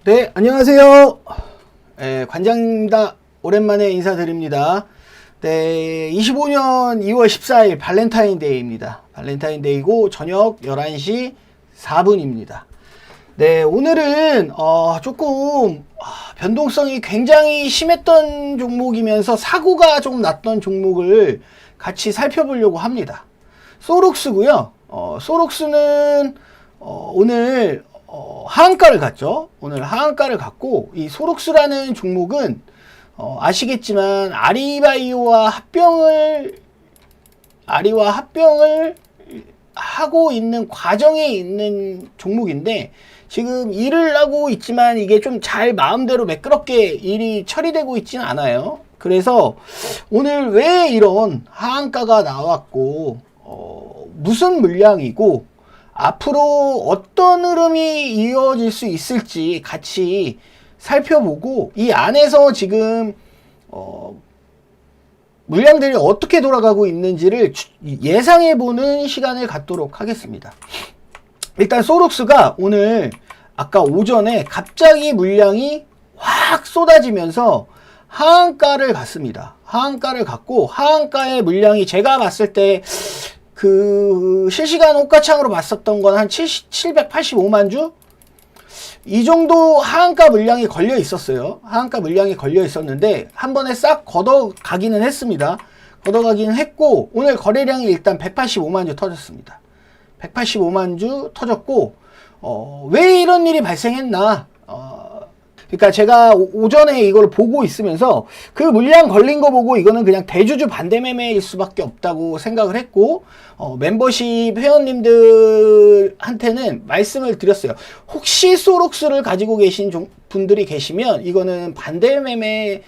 네, 안녕하세요. 관장입니다. 오랜만에 인사드립니다. 네, 25년 2월 14일 발렌타인데이입니다. 발렌타인데이고 저녁 11시 4분입니다. 네, 오늘은 조금 변동성이 굉장히 심했던 종목이면서 사고가 좀 났던 종목을 같이 살펴보려고 합니다. 소록스고요. 소록스는 오늘 하한가를 갔죠. 오늘 하한가를 갔고, 이 소록스라는 종목은 아시겠지만 아리와 합병을 하고 있는 과정에 있는 종목인데, 지금 일을 하고 있지만 이게 좀 잘 마음대로 매끄럽게 일이 처리되고 있지는 않아요. 그래서 오늘 왜 이런 하한가가 나왔고, 무슨 물량이고 앞으로 어떤 흐름이 이어질 수 있을지 같이 살펴보고, 이 안에서 지금 물량들이 어떻게 돌아가고 있는지를 예상해보는 시간을 갖도록 하겠습니다. 일단 소록스가 오늘 아까 오전에 갑자기 물량이 확 쏟아지면서 하한가를 갔습니다. 하한가를 갔고, 하한가의 물량이 제가 봤을 때 그 실시간 호가창으로 봤었던 건 한 785만 주? 이 정도 하한가 물량이 걸려 있었어요. 하한가 물량이 걸려 있었는데 한 번에 싹 걷어가기는 했습니다. 걷어가기는 했고, 오늘 거래량이 일단 185만 주 터졌습니다. 185만 주 터졌고, 왜 이런 일이 발생했나? 그러니까 제가 오전에 이걸 보고 있으면서 그 물량 걸린 거 보고 이거는 그냥 대주주 반대 매매일 수밖에 없다고 생각을 했고, 멤버십 회원님들한테는 말씀을 드렸어요. 혹시 소록스를 가지고 계신 분들이 계시면 이거는 반대 매매가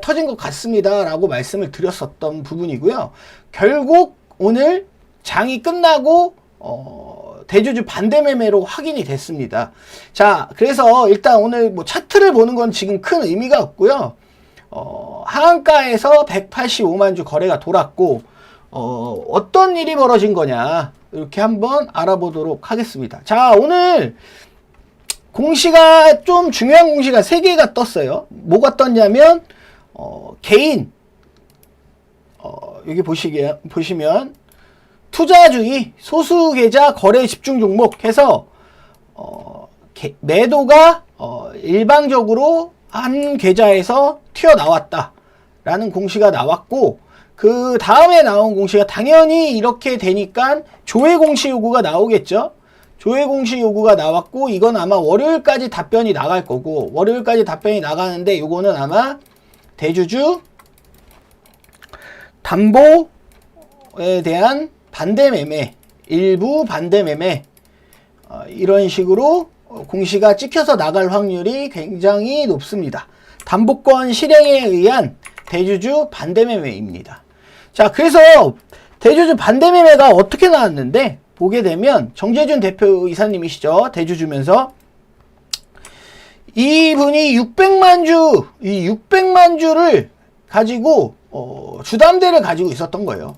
터진 것 같습니다 라고 말씀을 드렸었던 부분이고요. 결국 오늘 장이 끝나고 대주주 반대 매매로 확인이 됐습니다. 자, 그래서 일단 오늘 뭐 차트를 보는 건 지금 큰 의미가 없고요. 하한가에서 185만 주 거래가 돌았고, 어떤 일이 벌어진 거냐, 이렇게 한번 알아보도록 하겠습니다. 자, 오늘 공시가 좀 중요한 공시가 3개가 떴어요. 뭐가 떴냐면, 개인, 여기 보시면 투자주의 소수계좌 거래 집중 종목 해서 매도가 일방적으로 한 계좌에서 튀어나왔다 라는 공시가 나왔고, 그 다음에 나온 공시가 당연히 이렇게 되니까 조회 공시 요구가 나오겠죠. 조회 공시 요구가 나왔고, 이건 아마 월요일까지 답변이 나갈 거고, 월요일까지 답변이 나가는데 요거는 아마 대주주 담보에 대한 반대 매매, 일부 반대 매매, 이런 식으로 공시가 찍혀서 나갈 확률이 굉장히 높습니다. 담보권 실행에 의한 대주주 반대 매매입니다. 자, 그래서 대주주 반대 매매가 어떻게 나왔는데, 보게 되면 정재준 대표 이사님이시죠. 대주주면서 이분이 600만 주, 이 600만 주를 가지고 주담대를 가지고 있었던 거예요.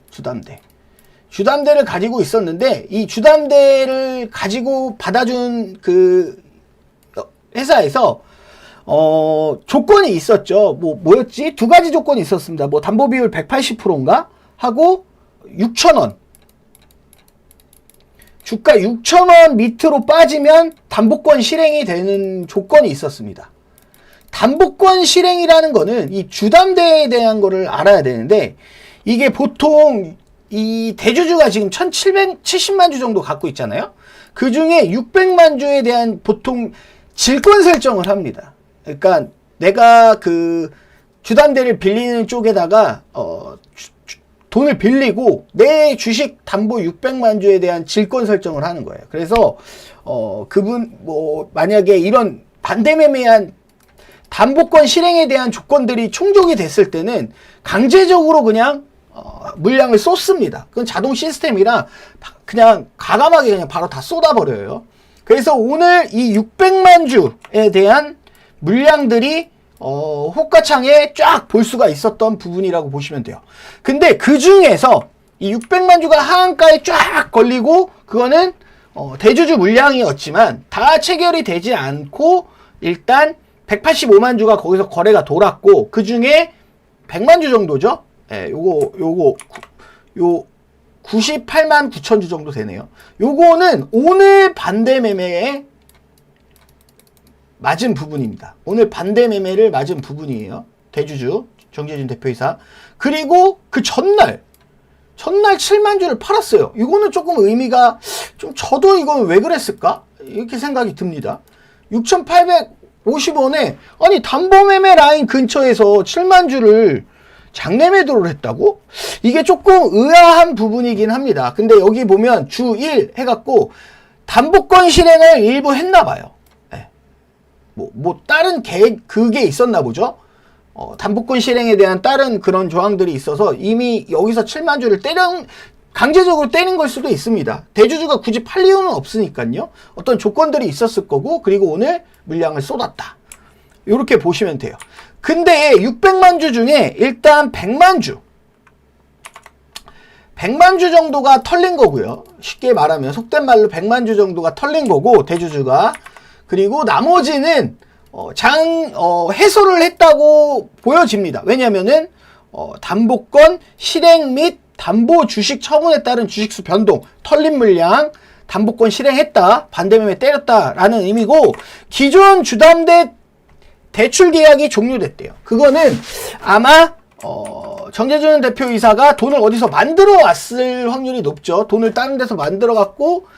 주담대를 가지고 있었는데, 이 주담대를 가지고 받아준 그 회사에서 조건이 있었죠. 뭐였지? 두 가지 조건이 있었습니다. 뭐 담보 비율 180%인가 하고 6,000원. 주가 6,000원 밑으로 빠지면 담보권 실행이 되는 조건이 있었습니다. 담보권 실행이라는 거는 이 주담대에 대한 거를 알아야 되는데, 이게 보통 이 대주주가 지금 1770만 주 정도 갖고 있잖아요. 그 중에 600만 주에 대한 보통 질권 설정을 합니다. 그러니까 내가 그 주담대를 빌리는 쪽에다가 돈을 빌리고 내 주식 담보 600만 주에 대한 질권 설정을 하는 거예요. 그래서 그분 만약에 이런 반대 매매한 담보권 실행에 대한 조건들이 충족이 됐을 때는 강제적으로 그냥 물량을 쏟습니다. 그건 자동 시스템이라 그냥 과감하게 그냥 바로 다 쏟아버려요. 그래서 오늘 이 600만 주에 대한 물량들이 호가창에 쫙 볼 수가 있었던 부분이라고 보시면 돼요. 근데 그 중에서 이 600만 주가 하한가에 쫙 걸리고, 그거는 대주주 물량이었지만 다 체결이 되지 않고 일단 185만 주가 거기서 거래가 돌았고 그 중에 100만 주 정도죠. 예, 요거 98만 9천 주 정도 되네요. 요거는 오늘 반대 매매에 맞은 부분입니다. 오늘 반대 매매를 맞은 부분이에요. 대주주 정재준 대표이사. 그리고 그 전날 7만 주를 팔았어요. 이거는 조금 의미가 좀, 저도 이건 왜 그랬을까? 이렇게 생각이 듭니다. 6,850원에 아니 담보매매 라인 근처에서 7만 주를 장내 매도를 했다고? 이게 조금 의아한 부분이긴 합니다. 근데 여기 보면 주 1 해갖고 담보권 실행을 일부 했나 봐요. 네. 다른 그게 있었나 보죠? 담보권 실행에 대한 다른 그런 조항들이 있어서 이미 여기서 7만 주를 강제적으로 때린 걸 수도 있습니다. 대주주가 굳이 팔 이유는 없으니까요. 어떤 조건들이 있었을 거고, 그리고 오늘 물량을 쏟았다. 이렇게 보시면 돼요. 근데 600만 주 중에 일단 100만 주 정도가 털린 거고요. 쉽게 말하면 속된 말로 100만 주 정도가 털린 거고, 대주주가. 그리고 나머지는 해소를 했다고 보여집니다. 왜냐면은 담보권 실행 및 담보 주식 처분에 따른 주식수 변동, 털린 물량, 담보권 실행했다, 반대매매 때렸다라는 의미고, 기존 주담대 대출 계약이 종료됐대요. 그거는 아마 정재준 대표이사가 돈을 어디서 만들어 왔을 확률이 높죠. 돈을 다른 데서 만들어 갖고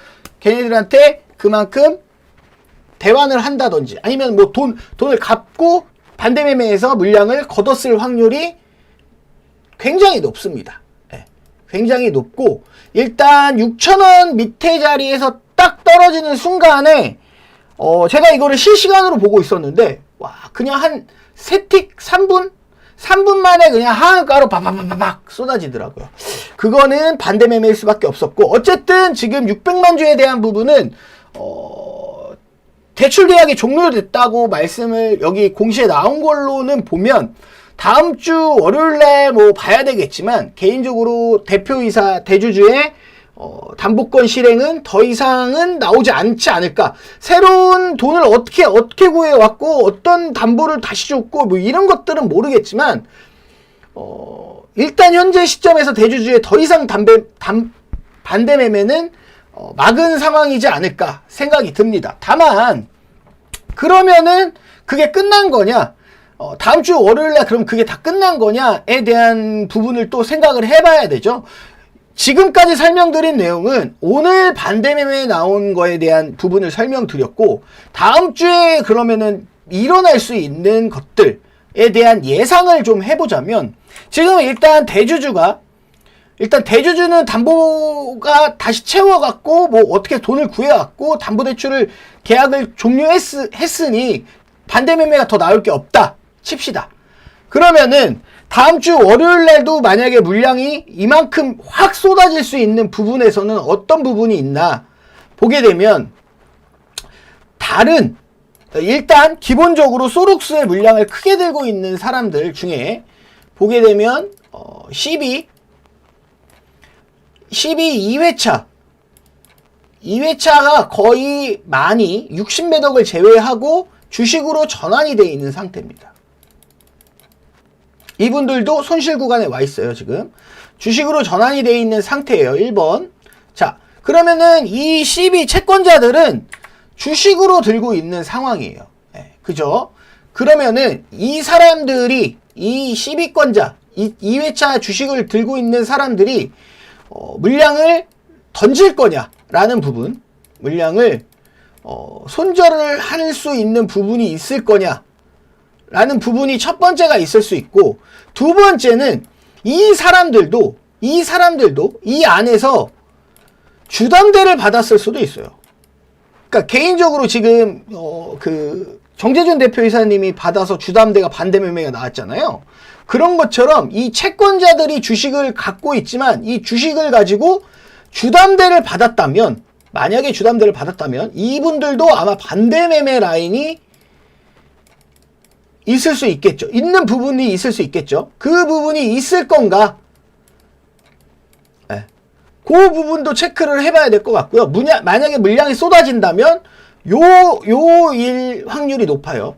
걔네들한테 그만큼 대환을 한다든지, 아니면 뭐 돈을 갚고 반대매매에서 물량을 걷었을 확률이 굉장히 높습니다. 네, 굉장히 높고, 일단 6,000원 밑에 자리에서 딱 떨어지는 순간에 제가 이거를 실시간으로 보고 있었는데, 와, 그냥 한 3틱 3분 만에 그냥 하한가로 바바바박 쏟아지더라고요. 그거는 반대매매일 수밖에 없었고, 어쨌든 지금 600만 주에 대한 부분은 대출 계약이 종료됐다고 말씀을 여기 공시에 나온 걸로는 보면, 다음 주 월요일날 뭐 봐야 되겠지만, 개인적으로 대표이사 대주주의 담보권 실행은 더 이상은 나오지 않지 않을까. 새로운 돈을 어떻게 구해왔고, 어떤 담보를 다시 줬고, 뭐 이런 것들은 모르겠지만, 일단 현재 시점에서 대주주의 더 이상 반대 매매는 막은 상황이지 않을까 생각이 듭니다. 다만 그러면은 그게 끝난 거냐, 다음 주 월요일날 그럼 그게 다 끝난 거냐에 대한 부분을 또 생각을 해봐야 되죠. 지금까지 설명드린 내용은 오늘 반대매매에 나온 거에 대한 부분을 설명드렸고, 다음 주에 그러면은 일어날 수 있는 것들에 대한 예상을 좀 해보자면, 지금 일단 대주주는 담보가 다시 채워갖고 뭐 어떻게 돈을 구해갖고 담보대출을 계약을 종료했으니 반대매매가 더 나올 게 없다 칩시다. 그러면은 다음 주 월요일 날도 만약에 물량이 이만큼 확 쏟아질 수 있는 부분에서는 어떤 부분이 있나 보게 되면, 일단 기본적으로 소룩스의 물량을 크게 들고 있는 사람들 중에 보게 되면 12 2회차가 거의 많이 60매덕을 제외하고 주식으로 전환이 되어 있는 상태입니다. 이분들도 손실 구간에 와 있어요. 지금 주식으로 전환이 되어 있는 상태예요. 1번. 자, 그러면은 이 12 채권자들은 주식으로 들고 있는 상황이에요. 네, 그죠? 그러면은 이 사람들이, 이 12권자 2회차 주식을 들고 있는 사람들이 물량을 던질 거냐라는 부분, 물량을 손절을 할 수 있는 부분이 있을 거냐라는 부분이 첫 번째가 있을 수 있고, 두 번째는 이 사람들도 이 안에서 주담대를 받았을 수도 있어요. 그러니까 개인적으로 지금 정재준 대표이사님이 받아서 주담대가 반대매매가 나왔잖아요. 그런 것처럼 이 채권자들이 주식을 갖고 있지만, 이 주식을 가지고 주담대를 받았다면, 만약에 주담대를 받았다면 이분들도 아마 반대매매 라인이 있을 수 있겠죠. 있는 부분이 있을 수 있겠죠. 그 부분이 있을 건가? 네. 그 부분도 체크를 해봐야 될 것 같고요. 만약에 물량이 쏟아진다면 요 확률이 높아요.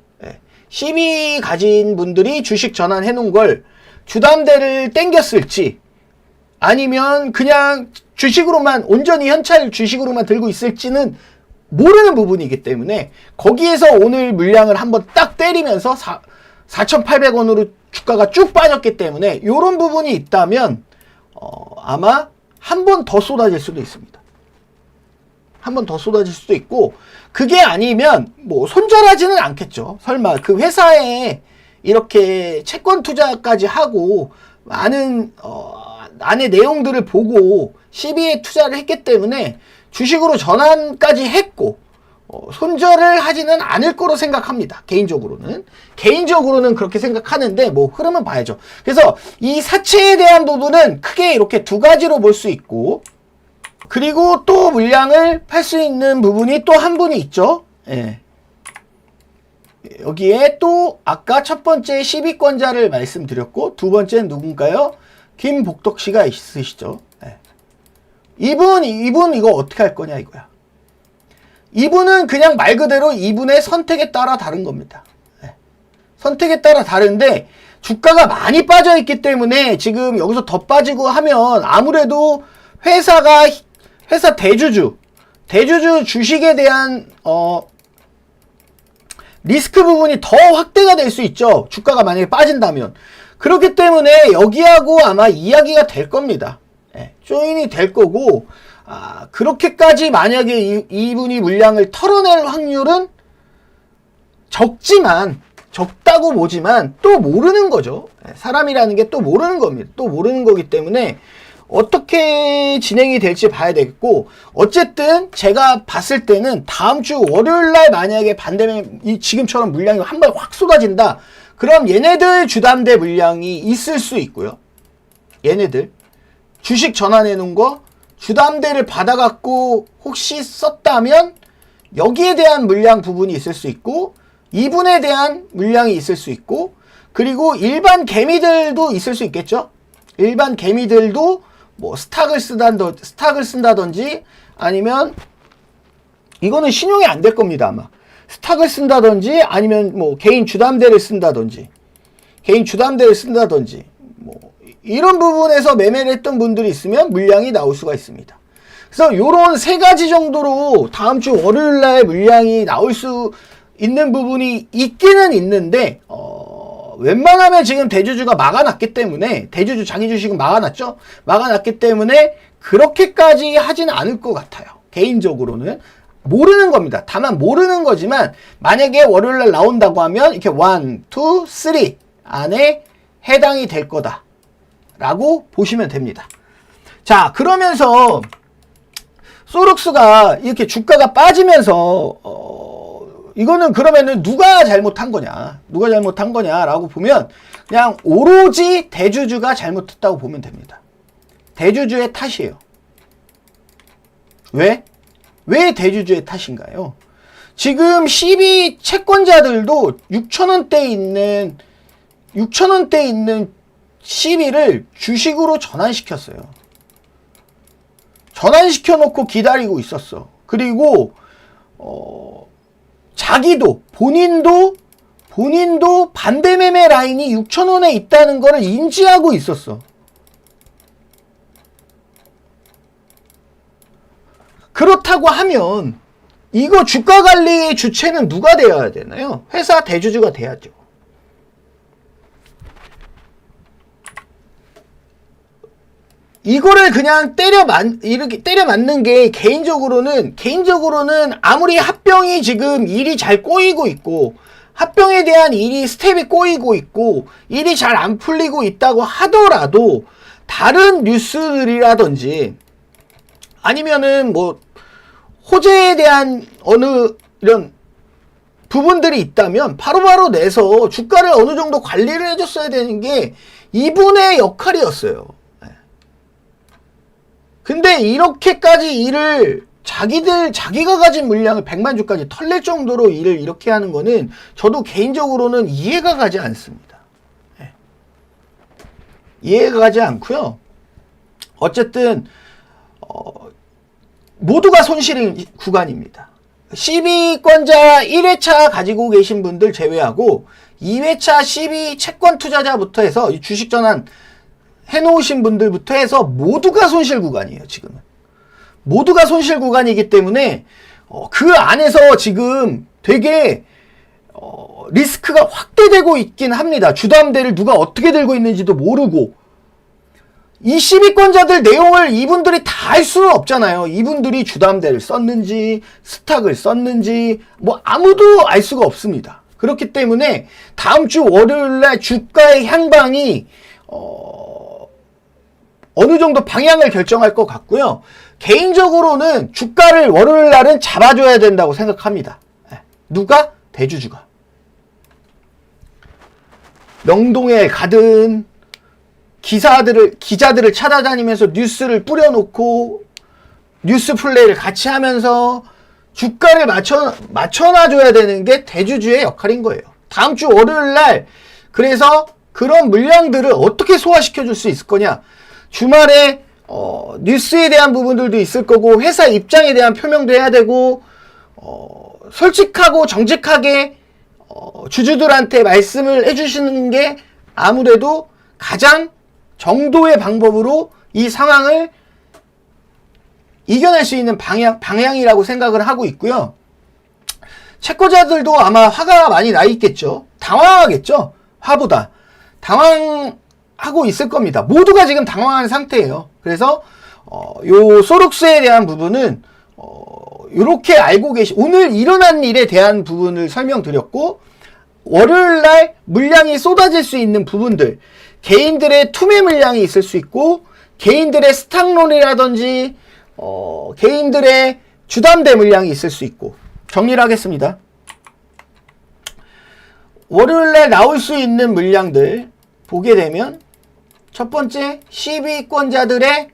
12 가진 분들이 주식 전환해 놓은 걸 주담대를 땡겼을지 아니면 그냥 주식으로만 온전히 현찰 주식으로만 들고 있을지는 모르는 부분이기 때문에 거기에서 오늘 물량을 한번 딱 때리면서 4,800원으로 주가가 쭉 빠졌기 때문에 이런 부분이 있다면 아마 한 번 더 쏟아질 수도 있습니다. 한 번 더 쏟아질 수도 있고 그게 아니면 뭐 손절하지는 않겠죠. 설마 그 회사에 이렇게 채권 투자까지 하고 많은 안의 내용들을 보고 12에 투자를 했기 때문에 주식으로 전환까지 했고 손절을 하지는 않을 거로 생각합니다. 개인적으로는 그렇게 생각하는데 뭐 흐름은 봐야죠. 그래서 이 사채에 대한 부분은 크게 이렇게 두 가지로 볼 수 있고 그리고 또 물량을 팔 수 있는 부분이 또 한 분이 있죠. 예. 여기에 또 아까 첫 번째 12권자를 말씀드렸고 두 번째는 누군가요? 김복덕 씨가 있으시죠. 예. 이분 이거 어떻게 할 거냐 이거야. 이분은 그냥 말 그대로 이분의 선택에 따라 다른 겁니다. 예. 선택에 따라 다른데 주가가 많이 빠져 있기 때문에 지금 여기서 더 빠지고 하면 아무래도 회사 대주주 주식에 대한 리스크 부분이 더 확대가 될 수 있죠. 주가가 만약에 빠진다면. 그렇기 때문에 여기하고 아마 이야기가 될 겁니다. 예, 조인이 될 거고 그렇게까지 만약에 이분이 물량을 털어낼 확률은 적다고 보지만 또 모르는 거죠. 예, 사람이라는 게 또 모르는 겁니다. 또 모르는 거기 때문에 어떻게 진행이 될지 봐야 되겠고 어쨌든 제가 봤을 때는 다음 주 월요일날 만약에 반대면 지금처럼 물량이 한 번 확 쏟아진다. 그럼 얘네들 주담대 물량이 있을 수 있고요. 얘네들 주식 전환해 놓은 거 주담대를 받아갖고 혹시 썼다면 여기에 대한 물량 부분이 있을 수 있고 이분에 대한 물량이 있을 수 있고 그리고 일반 개미들도 있을 수 있겠죠. 일반 개미들도 뭐 스탁을 쓴다든지 아니면 이거는 신용이 안 될 겁니다. 아마 스탁을 쓴다든지 아니면 뭐 개인 주담대를 쓴다든지 뭐 이런 부분에서 매매를 했던 분들이 있으면 물량이 나올 수가 있습니다. 그래서 요런 세 가지 정도로 다음 주 월요일 날 물량이 나올 수 있는 부분이 있기는 있는데 웬만하면 지금 대주주가 막아놨기 때문에 대주주 자기 주식은 막아놨죠. 막아놨기 때문에 그렇게까지 하지는 않을 것 같아요. 개인적으로는 모르는 겁니다. 다만 모르는 거지만 만약에 월요일날 나온다고 하면 이렇게 1, 2, 3 안에 해당이 될 거다 라고 보시면 됩니다. 자, 그러면서 소룩스가 이렇게 주가가 빠지면서 이거는 그러면은 누가 잘못한 거냐라고 보면 그냥 오로지 대주주가 잘못했다고 보면 됩니다. 대주주의 탓이에요. 왜 대주주의 탓인가요? 지금 12 채권자들도 6,000원대에 있는 12를 주식으로 전환시켰어요. 전환시켜 놓고 기다리고 있었어. 그리고 본인도 반대 매매 라인이 6,000원에 있다는 것을 인지하고 있었어. 그렇다고 하면 이거 주가 관리의 주체는 누가 되어야 되나요? 회사 대주주가 돼야죠. 이거를 그냥 이렇게 때려 맞는 게 개인적으로는 아무리 합병이 지금 일이 잘 꼬이고 있고 합병에 대한 스텝이 꼬이고 있고 일이 잘 안 풀리고 있다고 하더라도 다른 뉴스들이라든지 아니면은 뭐 호재에 대한 어느 이런 부분들이 있다면 바로바로 내서 주가를 어느 정도 관리를 해줬어야 되는 게 이분의 역할이었어요. 근데 이렇게까지 일을 자기가 가진 물량을 100만 주까지 털릴 정도로 일을 이렇게 하는 거는 저도 개인적으로는 이해가 가지 않습니다. 이해가 가지 않고요. 어쨌든 모두가 손실인 구간입니다. 12권자 1회차 가지고 계신 분들 제외하고 2회차 12 채권 투자자부터 해서 이 주식 전환 해놓으신 분들부터 해서 모두가 손실 구간이에요. 지금은 모두가 손실 구간이기 때문에 그 안에서 지금 되게 리스크가 확대되고 있긴 합니다. 주담대를 누가 어떻게 들고 있는지도 모르고 이 12권자들 내용을 이분들이 다 알 수는 없잖아요. 이분들이 주담대를 썼는지 스탁을 썼는지 뭐 아무도 알 수가 없습니다. 그렇기 때문에 다음 주 월요일날 주가의 향방이 어느 정도 방향을 결정할 것 같고요. 개인적으로는 주가를 월요일날은 잡아줘야 된다고 생각합니다. 누가? 대주주가. 명동에 가든 기자들을 찾아다니면서 뉴스를 뿌려놓고 뉴스 플레이를 같이 하면서 주가를 맞춰놔줘야 되는 게 대주주의 역할인 거예요. 다음 주 월요일날 그래서 그런 물량들을 어떻게 소화시켜줄 수 있을 거냐. 주말에 뉴스에 대한 부분들도 있을 거고 회사 입장에 대한 표명도 해야 되고 솔직하고 정직하게 주주들한테 말씀을 해주시는 게 아무래도 가장 정도의 방법으로 이 상황을 이겨낼 수 있는 방향이라고 생각을 하고 있고요. 채권자들도 아마 화가 많이 나 있겠죠. 당황하겠죠. 화보다 당황하고 있을 겁니다. 모두가 지금 당황한 상태예요. 그래서 요 소룩스에 대한 부분은 요렇게 알고 오늘 일어난 일에 대한 부분을 설명드렸고, 월요일날 물량이 쏟아질 수 있는 부분들, 개인들의 투매 물량이 있을 수 있고, 개인들의 스탁론이라든지 개인들의 주담대 물량이 있을 수 있고, 정리를 하겠습니다. 월요일날 나올 수 있는 물량들 보게 되면 첫 번째 12권자들의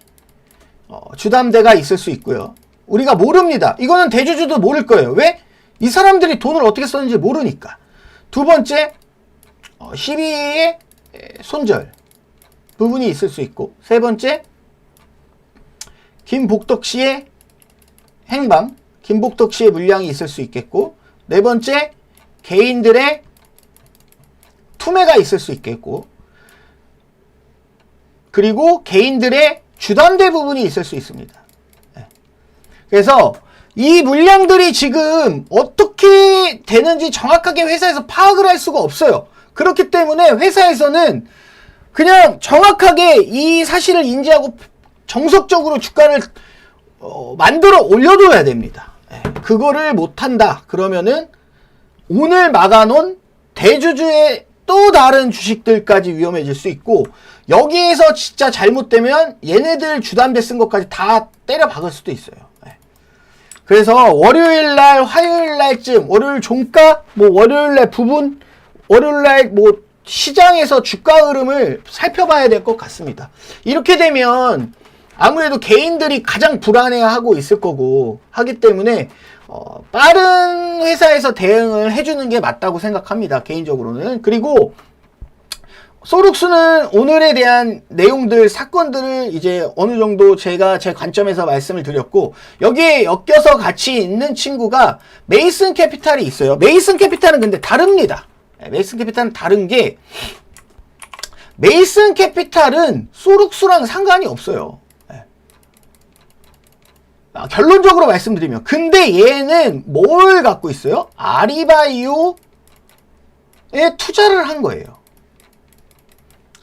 주담대가 있을 수 있고요. 우리가 모릅니다. 이거는 대주주도 모를 거예요. 왜? 이 사람들이 돈을 어떻게 썼는지 모르니까. 두 번째 12의 손절 부분이 있을 수 있고, 세 번째 김복덕 씨의 행방, 김복덕 씨의 물량이 있을 수 있겠고, 네 번째 개인들의 투매가 있을 수 있겠고, 그리고 개인들의 주담대 부분이 있을 수 있습니다. 그래서 이 물량들이 지금 어떻게 되는지 정확하게 회사에서 파악을 할 수가 없어요. 그렇기 때문에 회사에서는 그냥 정확하게 이 사실을 인지하고 정석적으로 주가를 만들어 올려둬야 됩니다. 그거를 못한다 그러면은 오늘 막아놓은 대주주의 또 다른 주식들까지 위험해질 수 있고, 여기에서 진짜 잘못되면 얘네들 주담대 쓴 것까지 다 때려 박을 수도 있어요. 그래서 월요일날, 화요일날쯤, 월요일 종가, 뭐 월요일날 부분, 월요일날 뭐 시장에서 주가 흐름을 살펴봐야 될 것 같습니다. 이렇게 되면 아무래도 개인들이 가장 불안해하고 있을 거고 하기 때문에 빠른 회사에서 대응을 해주는 게 맞다고 생각합니다. 개인적으로는. 그리고 소룩스는 오늘에 대한 내용들, 사건들을 이제 어느 정도 제가 제 관점에서 말씀을 드렸고, 여기에 엮여서 같이 있는 친구가 메이슨 캐피탈이 있어요. 메이슨 캐피탈은 근데 다릅니다. 메이슨 캐피탈은 다른 게, 메이슨 캐피탈은 소룩스랑 상관이 없어요. 결론적으로 말씀드리면. 근데 얘는 뭘 갖고 있어요? 아리바이오에 투자를 한 거예요.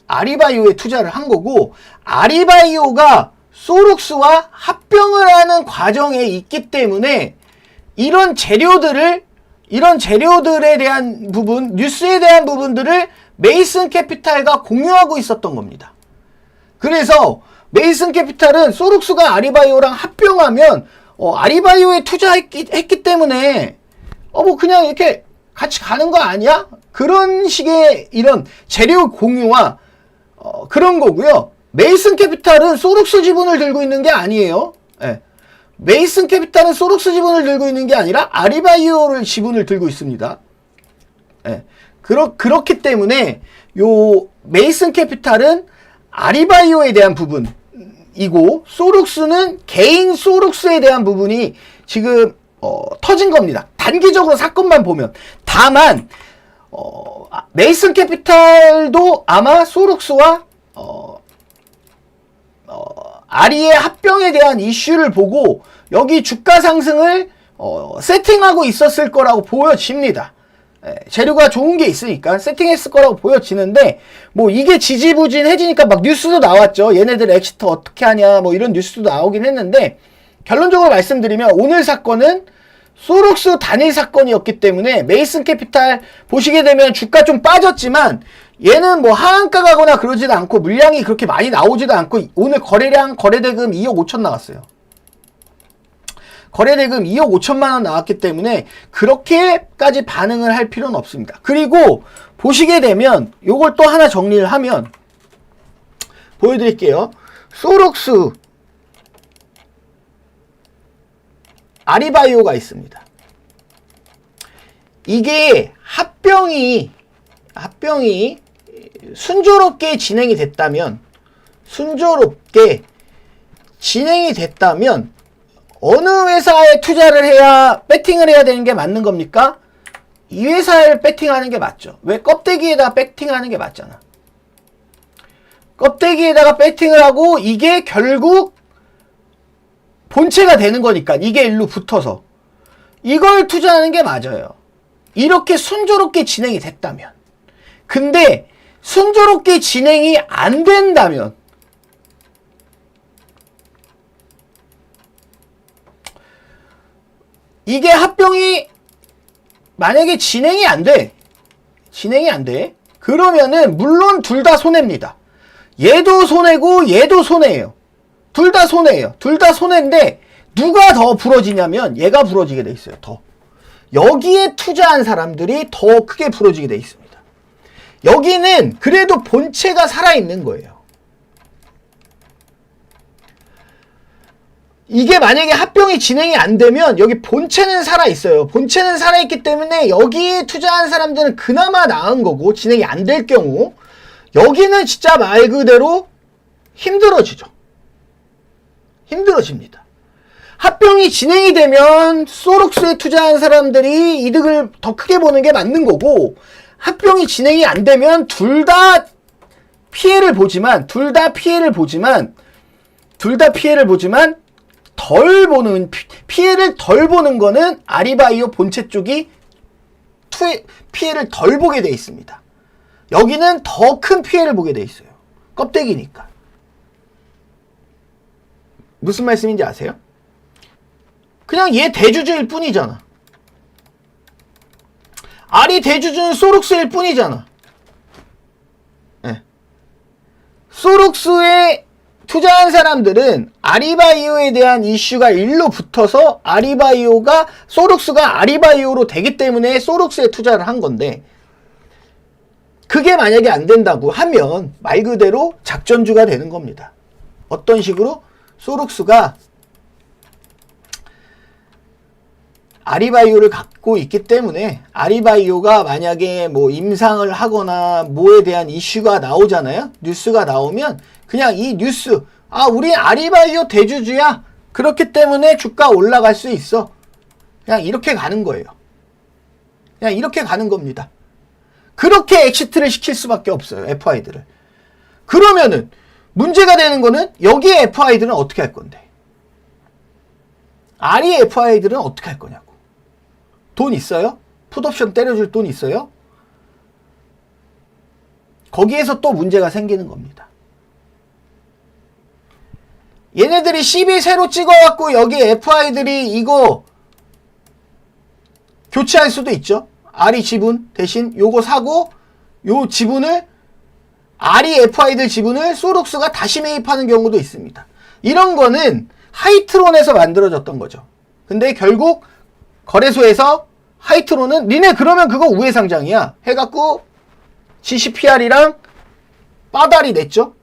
아리바이오에 투자를 한 거고, 아리바이오가 소룩스와 합병을 하는 과정에 있기 때문에 이런 재료들에 대한 부분, 뉴스에 대한 부분들을 메이슨 캐피탈과 공유하고 있었던 겁니다. 그래서 메이슨 캐피탈은 소룩스가 아리바이오랑 합병하면 아리바이오에 투자했기 때문에 뭐 그냥 이렇게 같이 가는 거 아니야? 그런 식의 이런 재료 공유와 그런 거고요. 메이슨 캐피탈은 소룩스 지분을 들고 있는 게 아니에요. 메이슨 캐피탈은 소룩스 지분을 들고 있는 게 아니라 아리바이오를 지분을 들고 있습니다. 그렇기 때문에 요 메이슨 캐피탈은 아리바이오에 대한 부분이고, 소룩스는 개인 소룩스에 대한 부분이 지금 터진 겁니다. 단기적으로 사건만 보면. 다만 메이슨 캐피탈도 아마 소룩스와 아리의 합병에 대한 이슈를 보고 여기 주가 상승을 세팅하고 있었을 거라고 보여집니다. 재료가 좋은 게 있으니까 세팅했을 거라고 보여지는데, 뭐 이게 지지부진해지니까 막 뉴스도 나왔죠. 얘네들 엑시트 어떻게 하냐 뭐 이런 뉴스도 나오긴 했는데, 결론적으로 말씀드리면 오늘 사건은 소룩스 단일 사건이었기 때문에 메이슨 캐피탈 보시게 되면 주가 좀 빠졌지만 얘는 뭐 하한가 가거나 그러지도 않고 물량이 그렇게 많이 나오지도 않고, 오늘 거래량 거래대금 2억 5천 나왔어요. 거래대금 2억 5천만 원 나왔기 때문에 그렇게까지 반응을 할 필요는 없습니다. 그리고 보시게 되면 요걸 또 하나 정리를 하면 보여드릴게요. 소룩스 아리바이오가 있습니다. 이게 합병이 순조롭게 진행이 됐다면 어느 회사에 투자를 해야 배팅을 해야 되는 게 맞는 겁니까? 이 회사에 배팅하는 게 맞죠. 왜? 껍데기에다 배팅하는 게 맞잖아. 껍데기에다가 배팅을 하고 이게 결국 본체가 되는 거니까, 이게 일로 붙어서 이걸 투자하는 게 맞아요. 이렇게 순조롭게 진행이 됐다면. 근데 순조롭게 진행이 안 된다면, 이게 합병이 만약에 진행이 안 돼. 그러면은 물론 둘 다 손해입니다. 얘도 손해고 얘도 손해예요. 둘 다 손해예요. 둘 다 손해인데 누가 더 부러지냐면 얘가 부러지게 돼 있어요. 더. 여기에 투자한 사람들이 더 크게 부러지게 돼 있습니다. 여기는 그래도 본체가 살아있는 거예요. 이게 만약에 합병이 진행이 안 되면 여기 본체는 살아있어요. 본체는 살아있기 때문에 여기에 투자한 사람들은 그나마 나은 거고, 진행이 안 될 경우 여기는 진짜 말 그대로 힘들어집니다. 합병이 진행이 되면 소룩스에 투자한 사람들이 이득을 더 크게 보는 게 맞는 거고, 합병이 진행이 안 되면 둘 다 피해를 보지만 피해를 덜 보는 거는 아리바이오 본체 쪽이 피해를 덜 보게 돼 있습니다. 여기는 더 큰 피해를 보게 돼 있어요. 껍데기니까. 무슨 말씀인지 아세요? 그냥 얘 대주주일 뿐이잖아. 아리 대주주는 소룩스일 뿐이잖아. 네. 소룩스에 투자한 사람들은 아리바이오에 대한 이슈가 일로 붙어서 소룩스가 아리바이오로 되기 때문에 소룩스에 투자를 한 건데, 그게 만약에 안 된다고 하면 말 그대로 작전주가 되는 겁니다. 어떤 식으로? 소룩스가 아리바이오를 갖고 있기 때문에 아리바이오가 만약에 뭐 임상을 하거나 뭐에 대한 이슈가 나오잖아요. 뉴스가 나오면 그냥 이 뉴스, 우리 아리바이오 대주주야. 그렇기 때문에 주가 올라갈 수 있어. 그냥 이렇게 가는 거예요. 그냥 이렇게 가는 겁니다. 그렇게 엑시트를 시킬 수밖에 없어요. FI들을. 그러면은 문제가 되는 거는 여기에 FI들은 어떻게 할 건데? 아리의 FI들은 어떻게 할 거냐고. 돈 있어요? 풋옵션 때려줄 돈 있어요? 거기에서 또 문제가 생기는 겁니다. 얘네들이 CB 새로 찍어갖고 여기 FI들이 이거 교체할 수도 있죠. 아리 지분 대신 요거 사고 요 지분을 아리 FI들 지분을 소룩스가 다시 매입하는 경우도 있습니다. 이런 거는 하이트론에서 만들어졌던 거죠. 근데 결국 거래소에서 하이트론은 니네 그러면 그거 우회상장이야 해갖고 GCPR이랑 빠다리 냈죠.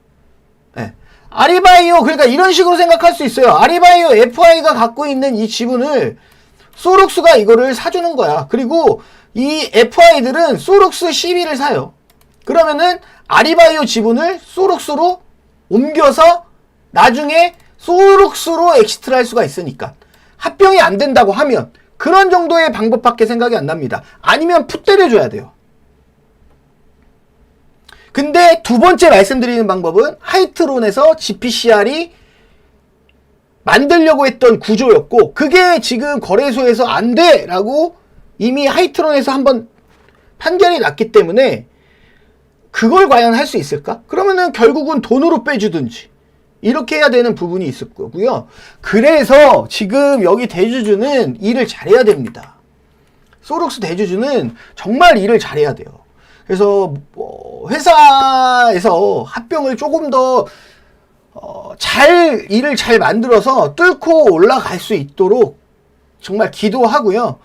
네. 아리바이오, 그러니까 이런 식으로 생각할 수 있어요. 아리바이오 FI가 갖고 있는 이 지분을 소룩스가 이거를 사주는 거야. 그리고 이 FI들은 소룩스 CB를 사요. 그러면은 아리바이오 지분을 소룩스로 옮겨서 나중에 소룩스로 엑시트를 할 수가 있으니까. 합병이 안 된다고 하면 그런 정도의 방법밖에 생각이 안 납니다. 아니면 풋 때려줘야 돼요. 근데 두 번째 말씀드리는 방법은 하이트론에서 GPCR이 만들려고 했던 구조였고, 그게 지금 거래소에서 안 돼! 라고 이미 하이트론에서 한번 판결이 났기 때문에 그걸 과연 할 수 있을까? 그러면은 결국은 돈으로 빼주든지 이렇게 해야 되는 부분이 있을 거고요. 그래서 지금 여기 대주주는 일을 잘해야 됩니다. 소룩스 대주주는 정말 일을 잘해야 돼요. 그래서 회사에서 합병을 조금 더 일을 잘 만들어서 뚫고 올라갈 수 있도록 정말 기도하고요.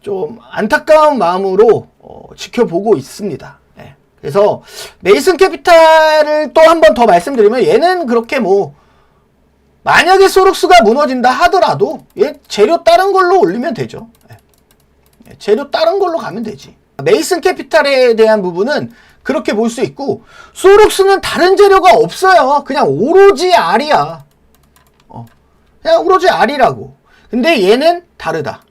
좀 안타까운 마음으로 지켜보고 있습니다. 네. 그래서 메이슨 캐피탈을 또 한 번 더 말씀드리면, 얘는 그렇게 만약에 소룩스가 무너진다 하더라도 얘 재료 다른 걸로 올리면 되죠. 네. 재료 다른 걸로 가면 되지. 메이슨 캐피탈에 대한 부분은 그렇게 볼 수 있고, 소룩스는 다른 재료가 없어요. 그냥 오로지 R이야. 그냥 오로지 R이라고. 근데 얘는 다르다.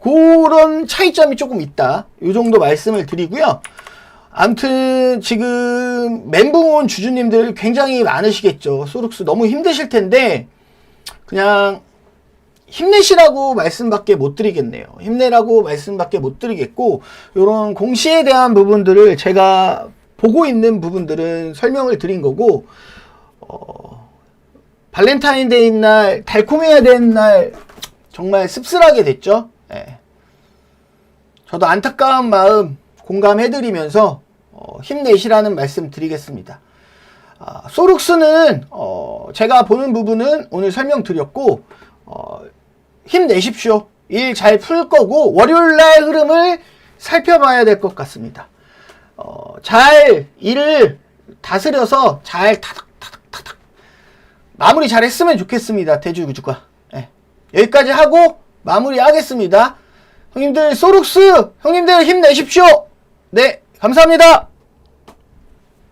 그런 차이점이 조금 있다. 이 정도 말씀을 드리고요. 아무튼 지금 멘붕 온 주주님들 굉장히 많으시겠죠. 소룩스 너무 힘드실 텐데 그냥 힘내시라고 말씀밖에 못 드리겠네요. 힘내라고 말씀밖에 못 드리겠고, 요런 공시에 대한 부분들을 제가 보고 있는 부분들은 설명을 드린 거고, 발렌타인데이 날, 달콤해야 되는 날 정말 씁쓸하게 됐죠. 예. 저도 안타까운 마음 공감해드리면서 힘내시라는 말씀 드리겠습니다. 소룩스는 제가 보는 부분은 오늘 설명드렸고, 힘내십시오. 일 잘 풀 거고, 월요일날 흐름을 살펴봐야 될 것 같습니다. 잘 일을 다스려서 잘 타닥타닥타닥 마무리 잘 했으면 좋겠습니다. 대주주가. 네. 여기까지 하고 마무리 하겠습니다. 형님들, 소룩스 형님들 힘내십시오. 네, 감사합니다.